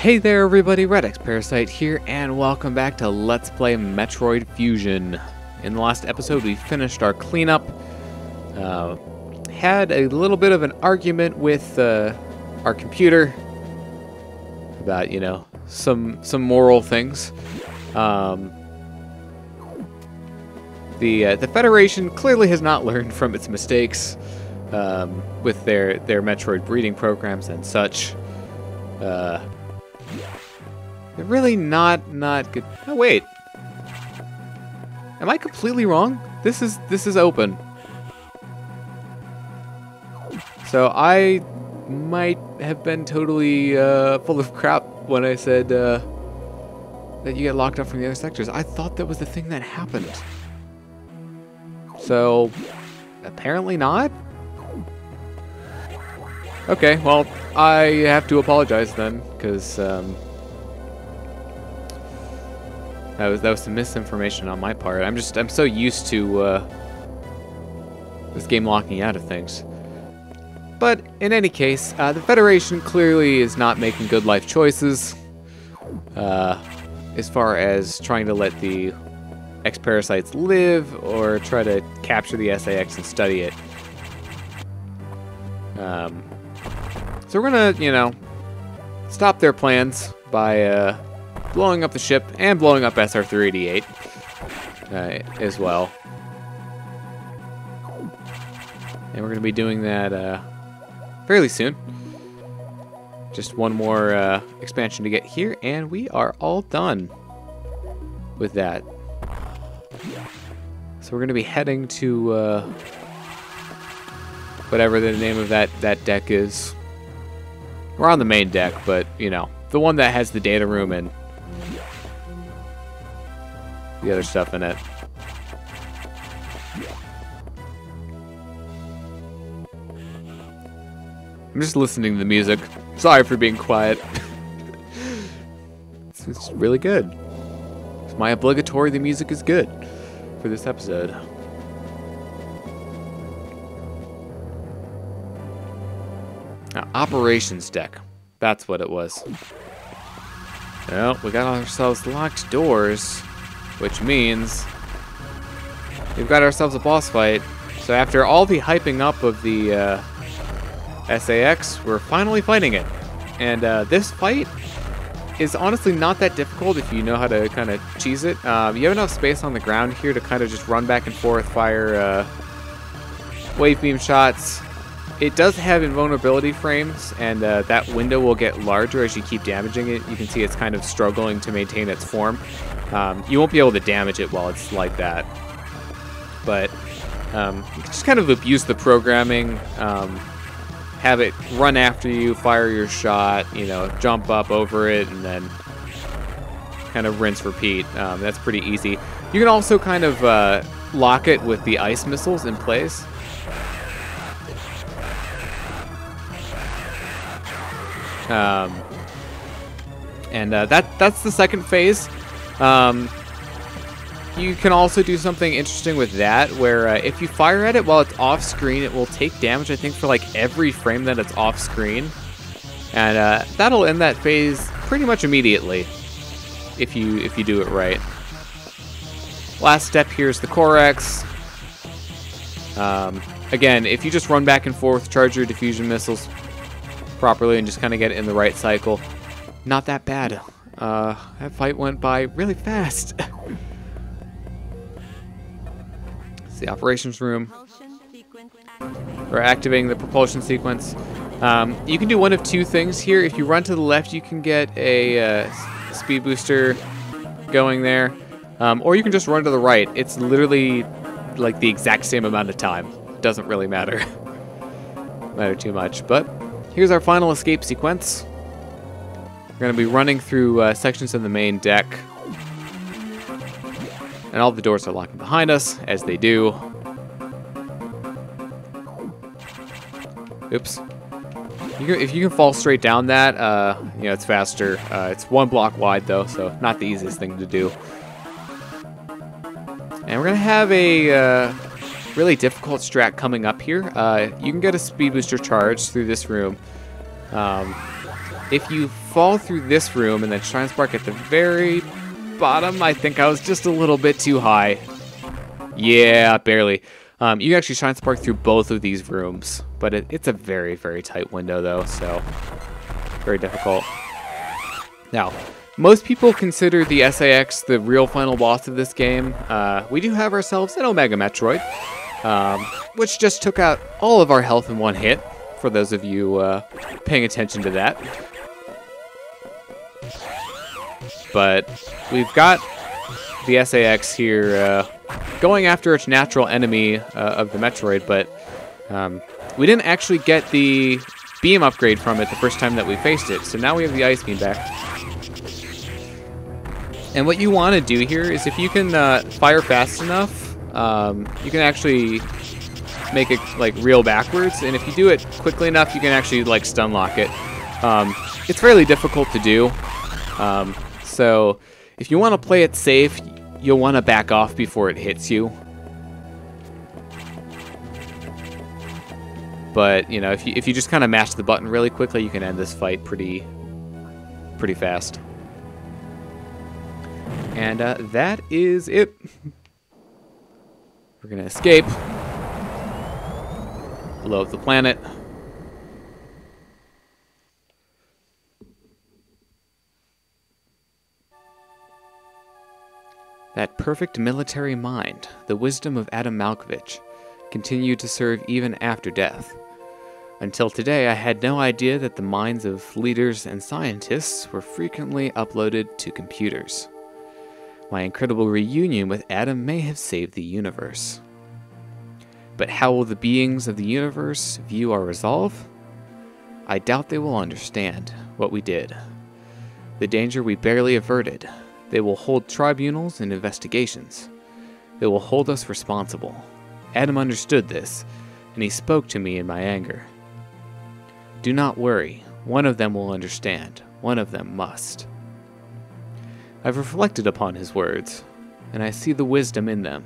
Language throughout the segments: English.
Hey there everybody, redxparasite here, and welcome back to Let's Play Metroid Fusion. In the last episode we finished our cleanup, had a little bit of an argument with our computer about, you know, some moral things. The Federation clearly has not learned from its mistakes with their Metroid breeding programs and such. They're really not good. Oh wait, am I completely wrong? This is open. So I might have been totally full of crap when I said that you get locked up from the other sectors. I thought that was the thing that happened. So apparently not. Okay, well I have to apologize then, because that was some misinformation on my part. I'm so used to this game locking out of things. But in any case, the Federation clearly is not making good life choices as far as trying to let the X-parasites live or try to capture the SAX and study it. So we're gonna, you know, stop their plans by blowing up the ship and blowing up SR-388 as well. And we're going to be doing that fairly soon. Just one more expansion to get here, and we are all done with that. So we're going to be heading to whatever the name of that deck is. We're on the main deck, but, you know, the one that has the data room and the other stuff in it. I'm just listening to the music. Sorry for being quiet. It's really good. It's my obligatory the music is good for this episode. Now, operations deck. That's what it was. Well, we got ourselves locked doors, which means we've got ourselves a boss fight. So after all the hyping up of the SAX, we're finally fighting it. And this fight is honestly not that difficult if you know how to kind of cheese it. You have enough space on the ground here to kind of just run back and forth, fire wave beam shots. It does have invulnerability frames, and that window will get larger as you keep damaging it. You can see it's kind of struggling to maintain its form. You won't be able to damage it while it's like that. But you can just kind of abuse the programming, have it run after you, fire your shot, you know, jump up over it, and then kind of rinse, repeat. That's pretty easy. You can also kind of lock it with the ice missiles in place. That's the second phase. You can also do something interesting with that, where if you fire at it while it's off screen, it will take damage, I think, for like every frame that it's off screen, and that'll end that phase pretty much immediately if you do it right. Last step here is the Corex. Again, if you just run back and forth, charge your diffusion missiles properly, and just kind of get it in the right cycle, not that bad. That fight went by really fast. It's the operations room. We're activating the propulsion sequence. You can do one of two things here. If you run to the left, you can get a speed booster going there, or you can just run to the right. It's literally like the exact same amount of time. It doesn't really matter too much, but here's our final escape sequence. We're going to be running through sections of the main deck. And all the doors are locking behind us, as they do. Oops. If you can fall straight down that, you know, it's faster. It's one block wide, though, so not the easiest thing to do. And we're going to have a really difficult strat coming up here. You can get a speed booster charge through this room. if you fall through this room and then Shine Spark at the very bottom, I think I was just a little bit too high. Yeah, barely. You can actually Shine Spark through both of these rooms, but it's a very, very tight window though, so very difficult. Now, most people consider the SAX the real final boss of this game. We do have ourselves an Omega Metroid, which just took out all of our health in one hit, for those of you paying attention to that. But we've got the SAX here going after its natural enemy of the Metroid, but we didn't actually get the beam upgrade from it the first time that we faced it, so now we have the ice beam back. And what you want to do here is if you can fire fast enough, you can actually make it like reel backwards, and if you do it quickly enough, you can actually like stun lock it. It's fairly difficult to do, so if you want to play it safe, you'll want to back off before it hits you. But you know, if you just kind of mash the button really quickly, you can end this fight pretty fast. And that is it. We're gonna escape. Blow up the planet. That perfect military mind, the wisdom of Adam Malkovich, continued to serve even after death. Until today, I had no idea that the minds of leaders and scientists were frequently uploaded to computers. My incredible reunion with Adam may have saved the universe. But how will the beings of the universe view our resolve? I doubt they will understand what we did. The danger we barely averted. They will hold tribunals and investigations. They will hold us responsible. Adam understood this, and he spoke to me in my anger. Do not worry. One of them will understand. One of them must. I've reflected upon his words, and I see the wisdom in them.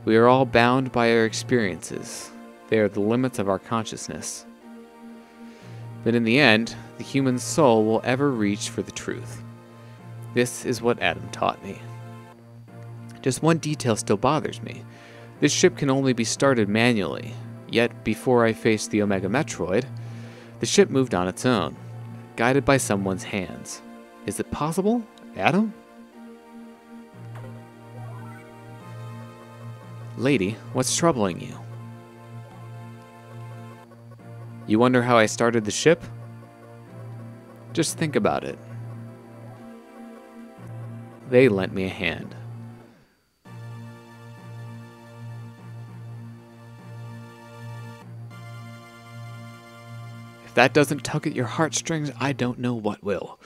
We are all bound by our experiences. They are the limits of our consciousness. But in the end, the human soul will ever reach for the truth. This is what Adam taught me. Just one detail still bothers me. This ship can only be started manually, yet before I faced the Omega Metroid, the ship moved on its own, guided by someone's hands. Is it possible, Adam? Lady, what's troubling you? You wonder how I started the ship? Just think about it. They lent me a hand. If that doesn't tug at your heartstrings, I don't know what will.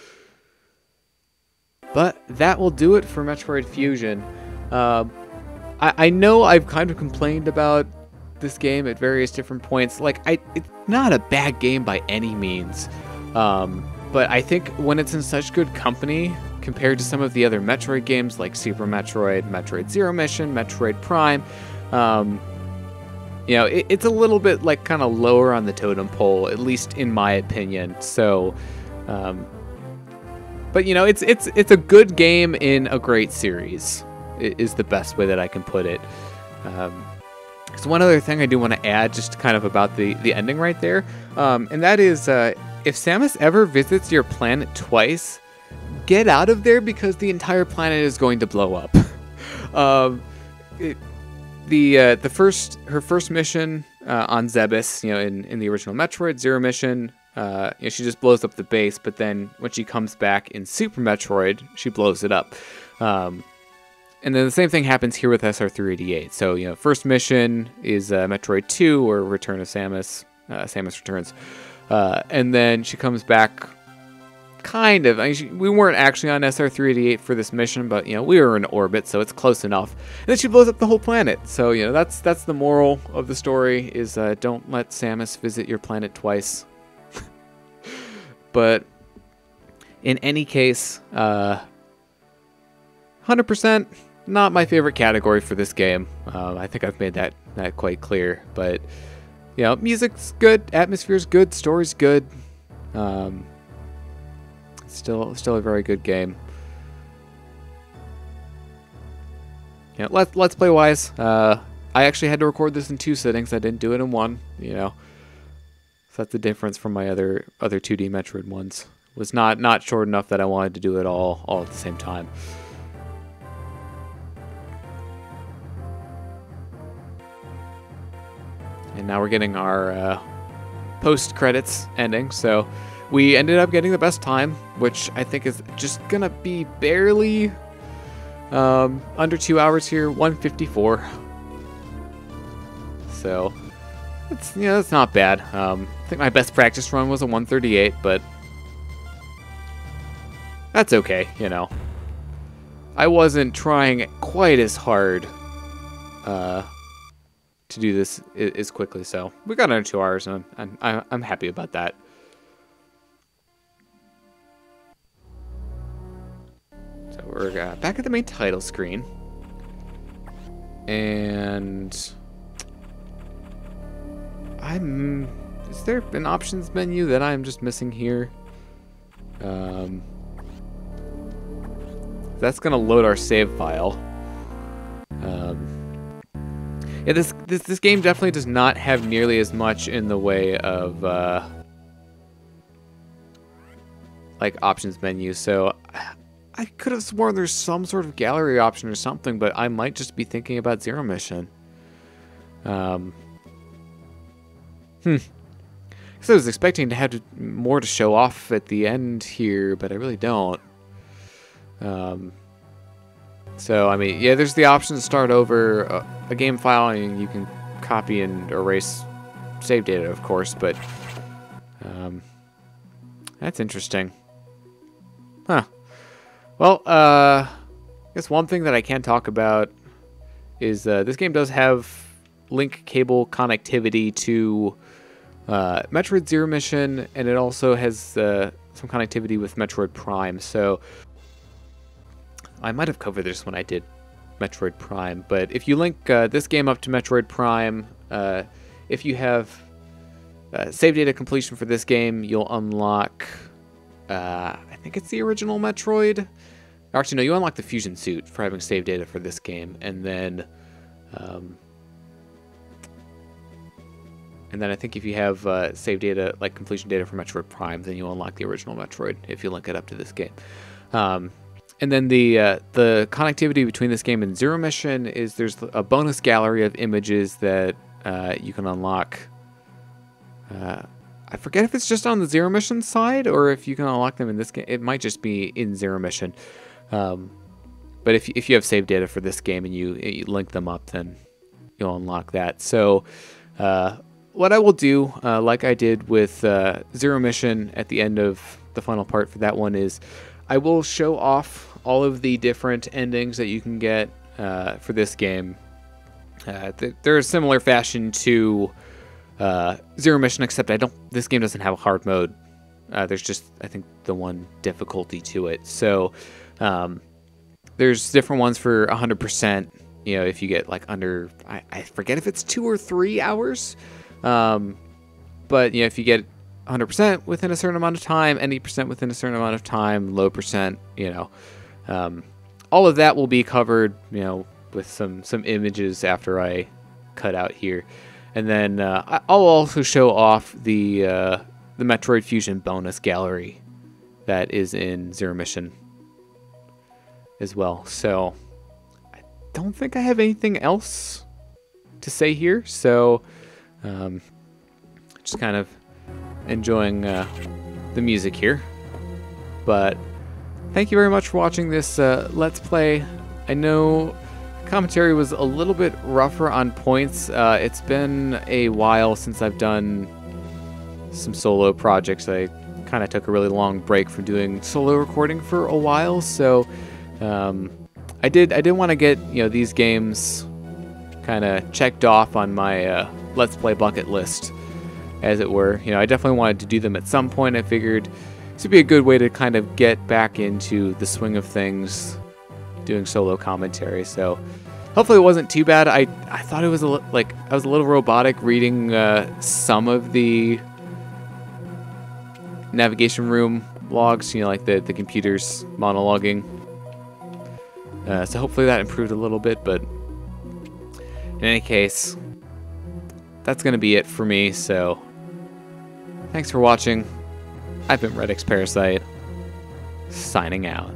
But that will do it for Metroid Fusion. I know I've kind of complained about this game at various different points. Like, it's not a bad game by any means. But I think when it's in such good company, compared to some of the other Metroid games like Super Metroid, Metroid Zero Mission, Metroid Prime, you know, it's a little bit like kind of lower on the totem pole, at least in my opinion. So, but you know, it's a good game in a great series, is the best way that I can put it. So one other thing I do want to add, just kind of about the ending right there, and that is, if Samus ever visits your planet twice, get out of there because the entire planet is going to blow up. Her first mission on Zebes, you know, in the original Metroid Zero Mission, you know, she just blows up the base, but then when she comes back in Super Metroid, she blows it up. And then the same thing happens here with SR388. So, you know, first mission is Metroid 2, or Return of Samus. Samus Returns. And then she comes back, kind of. I mean, we weren't actually on SR388 for this mission, but, you know, we were in orbit, so it's close enough. And then she blows up the whole planet. So, you know, that's the moral of the story, is don't let Samus visit your planet twice. But in any case, 100%. Not my favorite category for this game. I think I've made that quite clear. But, you know, music's good, atmosphere's good, story's good. Still a very good game. Yeah, let's play wise. I actually had to record this in 2 sittings. I didn't do it in 1. You know, so that's the difference from my other 2D Metroid ones. It was not short enough that I wanted to do it all at the same time. And now we're getting our post-credits ending. So we ended up getting the best time, which I think is just gonna be barely under 2 hours here, 1:54. So that's not bad. I think my best practice run was a 1:38, but that's okay. You know, I wasn't trying quite as hard to do this as quickly, so we got under 2 hours, and I'm happy about that. So we're back at the main title screen, and is there an options menu that I'm just missing here? That's gonna load our save file. Yeah, this game definitely does not have nearly as much in the way of like options menu. So I could have sworn there's some sort of gallery option or something, but I might just be thinking about Zero Mission. Because I was expecting to have more to show off at the end here, but I really don't. So, I mean, yeah, there's the option to start over a game file, and you can copy and erase save data, of course, but that's interesting. Huh. Well, I guess one thing that I can talk about is this game does have link cable connectivity to Metroid Zero Mission, and it also has some connectivity with Metroid Prime, so I might have covered this when I did Metroid Prime, but if you link this game up to Metroid Prime, if you have save data completion for this game, you'll unlock, I think it's the original Metroid. Actually, no, you unlock the Fusion Suit for having save data for this game, and then I think if you have save data, like completion data for Metroid Prime, then you unlock the original Metroid if you link it up to this game. And then the connectivity between this game and Zero Mission is there's a bonus gallery of images that you can unlock. I forget if it's just on the Zero Mission side or if you can unlock them in this game. It might just be in Zero Mission. But if you have save data for this game and you link them up, then you'll unlock that. So what I will do, like I did with Zero Mission at the end of the final part for that one, is I will show off all of the different endings that you can get for this game. They're a similar fashion to Zero Mission, except this game doesn't have a hard mode. There's just, I think, the one difficulty to it. So there's different ones for 100%. You know, if you get like under, I forget if it's 2 or 3 hours. But you know, if you get 100% within a certain amount of time, 80% within a certain amount of time, low percent, you know, all of that will be covered, you know, with some images after I cut out here, and then I'll also show off the Metroid Fusion bonus gallery that is in Zero Mission as well. So I don't think I have anything else to say here. So just kind of enjoying the music here, but thank you very much for watching this Let's Play. I know commentary was a little bit rougher on points. It's been a while since I've done some solo projects. I kind of took a really long break from doing solo recording for a while, so I did want to get, you know, these games kind of checked off on my Let's Play bucket list, as it were. You know, I definitely wanted to do them at some point. I figured this would be a good way to kind of get back into the swing of things, doing solo commentary. So hopefully it wasn't too bad. I thought it was I was a little robotic reading some of the navigation room logs, you know, like the computer's monologuing. So hopefully that improved a little bit, but in any case, that's going to be it for me, so thanks for watching. I've been redxparasite, signing out.